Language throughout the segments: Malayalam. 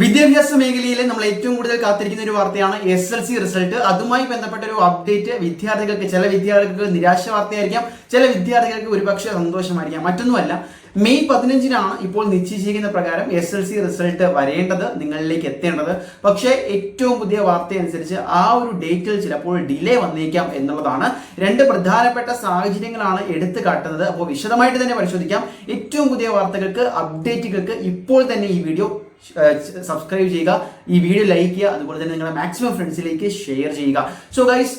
വിദ്യാഭ്യാസ മേഖലയിൽ നമ്മൾ ഏറ്റവും കൂടുതൽ കാത്തിരിക്കുന്ന ഒരു വാർത്തയാണ് SSLC റിസൾട്ട്. അതുമായി ബന്ധപ്പെട്ട ഒരു അപ്ഡേറ്റ് വിദ്യാർത്ഥികൾക്ക്, ചില വിദ്യാർത്ഥികൾക്ക് നിരാശ വാർത്തയായിരിക്കാം, ചില വിദ്യാർത്ഥികൾക്ക് ഒരുപക്ഷെ സന്തോഷമായിരിക്കാം. മറ്റൊന്നുമല്ല, മെയ് 15-നാണ് ഇപ്പോൾ നിശ്ചയിച്ചിരിക്കുന്ന പ്രകാരം SSLC റിസൾട്ട് വരേണ്ടത്, നിങ്ങളിലേക്ക് എത്തേണ്ടത്. പക്ഷേ ഏറ്റവും പുതിയ വാർത്ത അനുസരിച്ച് ആ ഒരു ഡേറ്റിൽ ചിലപ്പോൾ ഡിലേ വന്നേക്കാം എന്നുള്ളതാണ്. രണ്ട് പ്രധാനപ്പെട്ട സാഹചര്യങ്ങളാണ് എടുത്തു കാട്ടുന്നത്. അപ്പോൾ വിശദമായിട്ട് തന്നെ പരിശോധിക്കാം. ഏറ്റവും പുതിയ വാർത്തകൾക്ക്, അപ്ഡേറ്റുകൾക്ക് ഇപ്പോൾ തന്നെ ഈ വീഡിയോ സബ്സ്ക്രൈബ് ചെയ്യുക, ഈ വീഡിയോ ലൈക്ക് ചെയ്യുക, അതുപോലെ തന്നെ നിങ്ങളുടെ മാക്സിമം ഫ്രണ്ട്സിലേക്ക് ഷെയർ ചെയ്യുക. സോ ഗൈസ്,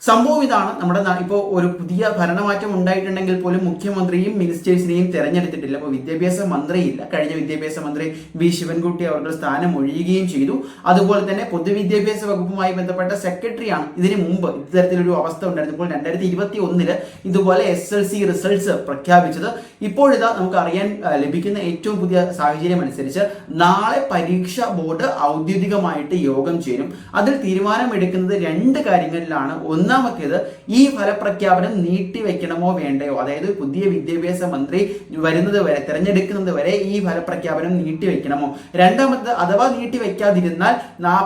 സംഭവം ഇതാണ്. നമ്മുടെ ഇപ്പോൾ ഒരു പുതിയ ഭരണമാറ്റം ഉണ്ടായിട്ടുണ്ടെങ്കിൽ പോലും മുഖ്യമന്ത്രിയും മിനിസ്റ്റേഴ്സിനെയും തെരഞ്ഞെടുത്തിട്ടില്ല. അപ്പോൾ വിദ്യാഭ്യാസ മന്ത്രിയില്ല. കഴിഞ്ഞ വിദ്യാഭ്യാസ മന്ത്രി വി ശിവൻകുട്ടി അവർക്ക് സ്ഥാനം ഒഴിയുകയും ചെയ്തു. അതുപോലെ തന്നെ പൊതുവിദ്യാഭ്യാസ വകുപ്പുമായി ബന്ധപ്പെട്ട സെക്രട്ടറിയാണ് ഇതിനു മുമ്പ് ഇത്തരത്തിലൊരു അവസ്ഥ ഉണ്ടായിരുന്നപ്പോൾ 2021 ഇതുപോലെ SSLC റിസൾട്ട്സ് പ്രഖ്യാപിച്ചത്. ഇപ്പോഴിതാ നമുക്ക് അറിയാൻ ലഭിക്കുന്ന ഏറ്റവും പുതിയ സാഹചര്യം അനുസരിച്ച് നാളെ പരീക്ഷാ ബോർഡ് ഔദ്യോഗികമായിട്ട് യോഗം ചേരും. അതിൽ തീരുമാനമെടുക്കുന്നത് രണ്ട് കാര്യങ്ങളിലാണ്. ഒന്നാമത്തേത്, ഈ ഫലപ്രഖ്യാപനം നീട്ടിവെക്കണമോ വേണ്ടയോ, അതായത് പുതിയ വിദ്യാഭ്യാസ മന്ത്രി വരുന്നത് വരെ, തെരഞ്ഞെടുക്കുന്നത് വരെ ഈ ഫലപ്രഖ്യാപനം നീട്ടിവെക്കണമോ. രണ്ടാമത്തെ, അഥവാ നീട്ടിവെക്കാതിരുന്നാൽ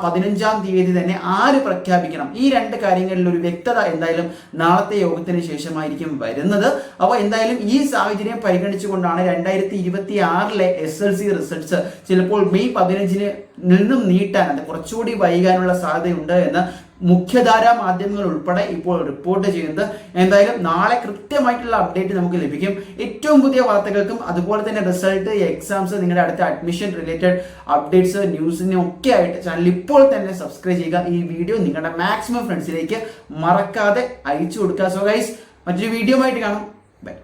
15-ാം തീയതി തന്നെ ആര് പ്രഖ്യാപിക്കണം. ഈ രണ്ട് കാര്യങ്ങളിൽ ഒരു വ്യക്തത എന്തായാലും നാളത്തെ യോഗത്തിന് ശേഷമായിരിക്കും വരുന്നത്. അപ്പോൾ എന്തായാലും ഈ സാഹചര്യം പരിഗണിച്ചുകൊണ്ടാണ് 2026-ലെ SSLC റിസൾട്ട്സ് ചിലപ്പോൾ മെയ് 15-ന് നിന്നും നീട്ടാൻ, അത് കുറച്ചുകൂടി വൈകാനുള്ള സാധ്യതയുണ്ട് എന്ന് മുഖ്യധാരാ മാധ്യമങ്ങൾ ഉൾപ്പെടെ ഇപ്പോൾ റിപ്പോർട്ട് ചെയ്യുന്നത്. എന്തായാലും നാളെ കൃത്യമായിട്ടുള്ള അപ്ഡേറ്റ് നമുക്ക് ലഭിക്കും. ഏറ്റവും പുതിയ വാർത്തകൾക്കും അതുപോലെ തന്നെ റിസൾട്ട്, എക്സാംസ്, നിങ്ങളുടെ അടുത്ത അഡ്മിഷൻ റിലേറ്റഡ് അപ്ഡേറ്റ്സ്, ന്യൂസിനും ഒക്കെ ആയിട്ട് ചാനൽ ഇപ്പോൾ തന്നെ സബ്സ്ക്രൈബ് ചെയ്യുക. ഈ വീഡിയോ നിങ്ങളുടെ മാക്സിമം ഫ്രണ്ട്സിലേക്ക് മറക്കാതെ അയച്ചു കൊടുക്കുക. സോ ഗൈസ്, മറ്റൊരു വീഡിയോ ആയിട്ട് കാണാം. ബൈ.